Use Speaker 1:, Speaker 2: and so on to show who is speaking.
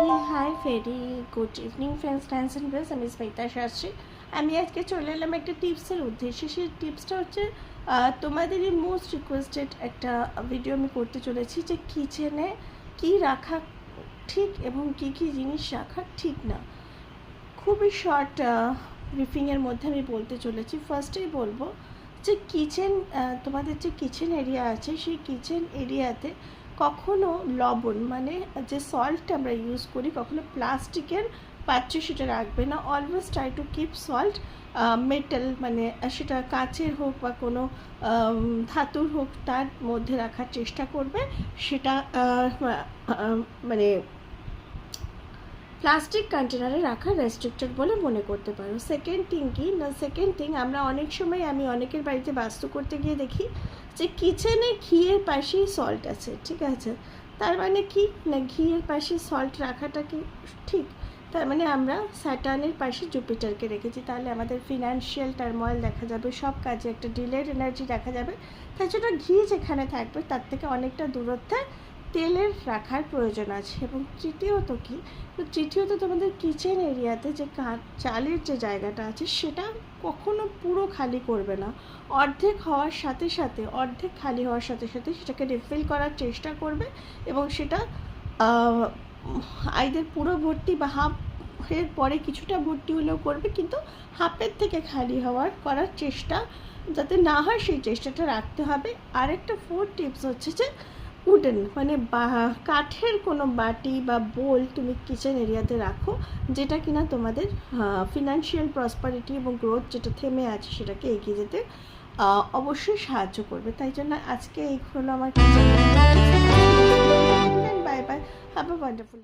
Speaker 1: High very good evening friends dance and brace. আমি স্মিতা শাস্ত্রী। আমি আজকে চলে এলাম একটা টিপসের উদ্দেশ্যে। সেই টিপসটা হচ্ছে তোমাদেরই মোস্ট রিকোয়েস্টেড একটা ভিডিও আমি করতে চলেছি, যে কিচেনে কী রাখা ঠিক এবং কী কী জিনিস রাখা ঠিক না। খুবই শর্ট ব্রিফিংয়ের মধ্যে আমি বলতে চলেছি। ফার্স্টেই বলবো যে কিচেন, তোমাদের যে কিচেন এরিয়া আছে সেই কিচেন এরিয়াতে কখনো লবণ মানে যে সল্ট আমরা ইউজ করি কখনো প্লাস্টিকের পাত্রে সেটা রাখবে না। Always try to keep salt metal, মানে সেটা কাচের হোক বা কোনো ধাতুর হোক তার মধ্যে রাখার চেষ্টা করবে। সেটা মানে প্লাস্টিক কন্টেনারে রাখা রেস্ট্রিক্টেড বলে মনে করতে পারো। সেকেন্ড থিং কি না, সেকেন্ড থিং আমরা অনেক সময় আমি অনেকের বাড়িতে বাস্তু করতে গিয়ে দেখি যে কিচেনে ঘিয়ের পাশেই সল্ট আছে। ঠিক আছে, তার মানে কি না ঘিয়ের পাশে সল্ট রাখাটা কি ঠিক? তার মানে আমরা স্যাটার্নের পাশে জুপিটারকে রেখেছি, তাহলে আমাদের ফিনান্সিয়াল টার্ময়েল দেখা যাবে, সব কাজে একটা ডিলেড এনার্জি দেখা যাবে। তার জন্য ঘি যেখানে থাকবে তার থেকে অনেকটা দূরত্বে তেলের রাখার প্রয়োজন আছে। এবং তৃতীয়ত কি, তো তৃতীয়ত তোমাদের কিচেন এরিয়াতে যে চালের যে জায়গাটা আছে সেটা কখনো পুরো খালি করবে না। অর্ধেক হওয়ার সাথে সাথে, অর্ধেক খালি হওয়ার সাথে সাথে সেটাকে রিফিল করার চেষ্টা করবে এবং সেটা আইদের পুরো ভর্তি বা হাফের পরে কিছুটা ভর্তি হলেও করবে, কিন্তু হাফের থেকে খালি করার চেষ্টা যাতে না হয় সেই চেষ্টাটা রাখতে হবে। আরেকটা ফোর্থ টিপস হচ্ছে যে উডেন মানে কাঠের কোনো বাটি বা বোল তুমি কিচেন এরিয়াতে রাখো, যেটা কিনা তোমাদের ফিনান্সিয়াল প্রসপারিটি এবং গ্রোথ যেটা থেমে আছে সেটাকে এগিয়ে যেতে অবশ্যই সাহায্য করবে। তাই জন্য আজকে এই হলো আমার kitchen. Bye bye, have a wonderful.